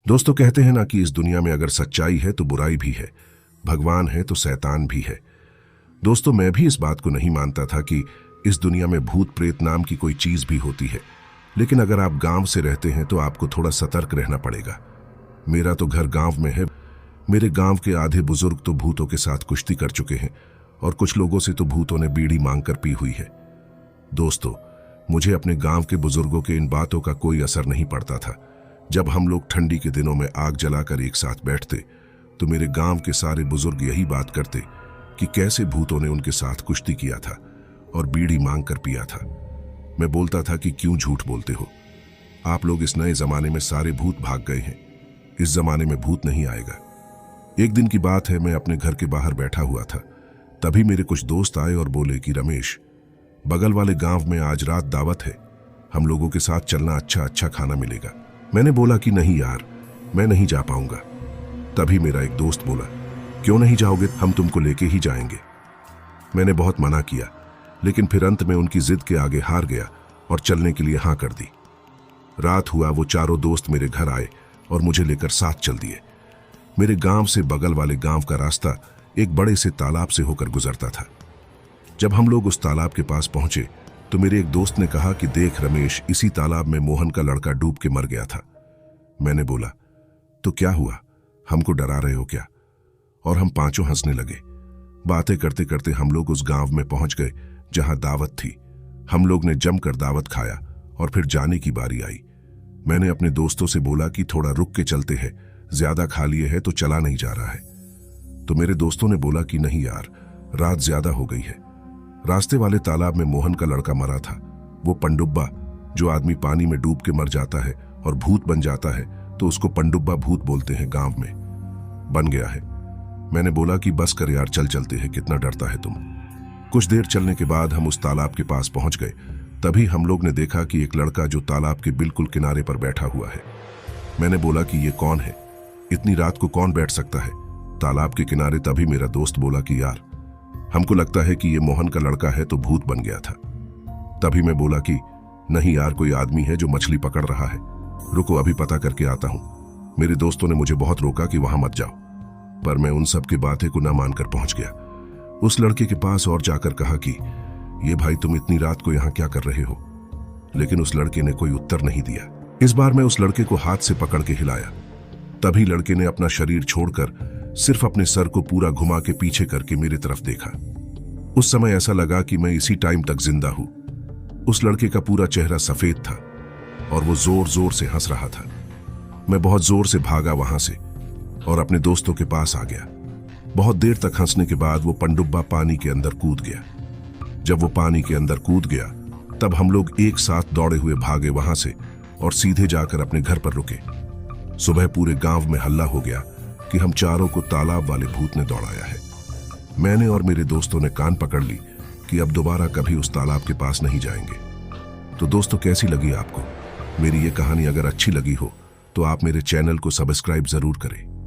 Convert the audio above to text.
दोस्तों, कहते हैं ना कि इस दुनिया में अगर सच्चाई है तो बुराई भी है, भगवान है तो शैतान भी है। दोस्तों, मैं भी इस बात को नहीं मानता था कि इस दुनिया में भूत प्रेत नाम की कोई चीज भी होती है। लेकिन अगर आप गांव से रहते हैं तो आपको थोड़ा सतर्क रहना पड़ेगा। मेरा तो घर गांव में है। मेरे गांव के आधे बुजुर्ग तो भूतों के साथ कुश्ती कर चुके हैं और कुछ लोगों से तो भूतों ने बीड़ी मांगकर पी हुई है। दोस्तों, मुझे अपने गांव के बुजुर्गों के इन बातों का कोई असर नहीं पड़ता था। जब हम लोग ठंडी के दिनों में आग जलाकर एक साथ बैठते तो मेरे गांव के सारे बुजुर्ग यही बात करते कि कैसे भूतों ने उनके साथ कुश्ती किया था और बीड़ी मांग कर पिया था। मैं बोलता था कि क्यों झूठ बोलते हो, आप लोग इस नए जमाने में सारे भूत भाग गए हैं, इस जमाने में भूत नहीं आएगा। एक दिन की बात है, मैं अपने घर के बाहर बैठा हुआ था। तभी मेरे कुछ दोस्त आए और बोले कि रमेश, बगल वाले गांव में आज रात दावत है, हम लोगों के साथ चलना, अच्छा खाना मिलेगा। मैंने बोला कि नहीं यार, मैं नहीं जा पाऊंगा। तभी मेरा एक दोस्त बोला, क्यों नहीं जाओगे, हम तुमको लेके ही जाएंगे। मैंने बहुत मना किया, लेकिन फिर अंत में उनकी जिद के आगे हार गया और चलने के लिए हाँ कर दी। रात हुआ, वो चारों दोस्त मेरे घर आए और मुझे लेकर साथ चल दिए। मेरे गांव से बगल वाले गांव का रास्ता एक बड़े से तालाब से होकर गुजरता था। जब हम लोग उस तालाब के पास पहुंचे तो मेरे एक दोस्त ने कहा कि देख रमेश, इसी तालाब में मोहन का लड़का डूब के मर गया था। मैंने बोला, तो क्या हुआ, हमको डरा रहे हो क्या? और हम पांचों हंसने लगे। बातें करते करते हम लोग उस गांव में पहुंच गए जहां दावत थी। हम लोग ने जमकर दावत खाया और फिर जाने की बारी आई। मैंने अपने दोस्तों से बोला कि थोड़ा रुक के चलते हैं, ज्यादा खा लिए है तो चला नहीं जा रहा है। तो मेरे दोस्तों ने बोला कि नहीं यार, रात ज्यादा हो गई है। रास्ते वाले तालाब में मोहन का लड़का मरा था। वो पंडुब्बा, जो आदमी पानी में डूब के मर जाता है और भूत बन जाता है तो उसको पंडुब्बा भूत बोलते हैं गांव में, बन गया है। मैंने बोला कि बस कर यार, चल चलते हैं, कितना डरता है तुम। कुछ देर चलने के बाद हम उस तालाब के पास पहुंच गए। तभी हम लोग ने देखा कि एक लड़का जो तालाब के बिल्कुल किनारे पर बैठा हुआ है। मैंने बोला कि ये कौन है, इतनी रात को कौन बैठ सकता है तालाब के किनारे? तभी मेरा दोस्त बोला कि यार, हमको लगता है कि ये मोहन का लड़का है तो भूत बन गया था। तभी मैं बोला कि नहीं यार, कोई आदमी है जो मछली पकड़ रहा है, रुको अभी पता करके आता हूं। मेरे दोस्तों ने मुझे बहुत रोका कि वहां मत जाओ, पर मैं उन सब की बातें को न मानकर पहुंच गया। उस लड़के के पास और जाकर कहा कि ये भाई, तुम इतनी रात को यहां क्या कर रहे हो? लेकिन उस लड़के ने कोई उत्तर नहीं दिया। इस बार मैं उस लड़के को हाथ से पकड़ के हिलाया। तभी लड़के ने अपना शरीर छोड़कर सिर्फ अपने सर को पूरा घुमा के पीछे करके मेरी तरफ देखा। उस समय ऐसा लगा कि मैं इसी टाइम तक जिंदा हूं। उस लड़के का पूरा चेहरा सफेद था और वो जोर जोर से हंस रहा था। मैं बहुत जोर से भागा वहां से और अपने दोस्तों के पास आ गया। बहुत देर तक हंसने के बाद वो पंडुब्बा पानी के अंदर कूद गया। जब वो पानी के अंदर कूद गया तब हम लोग एक साथ दौड़े हुए भागे वहां से और सीधे जाकर अपने घर पर रुके। सुबह पूरे गांव में हल्ला हो गया कि हम चारों को तालाब वाले भूत ने दौड़ाया है। मैंने और मेरे दोस्तों ने कान पकड़ ली कि अब दोबारा कभी उस तालाब के पास नहीं जाएंगे। तो दोस्तों, कैसी लगी आपको मेरी ये कहानी? अगर अच्छी लगी हो तो आप मेरे चैनल को सब्सक्राइब जरूर करें।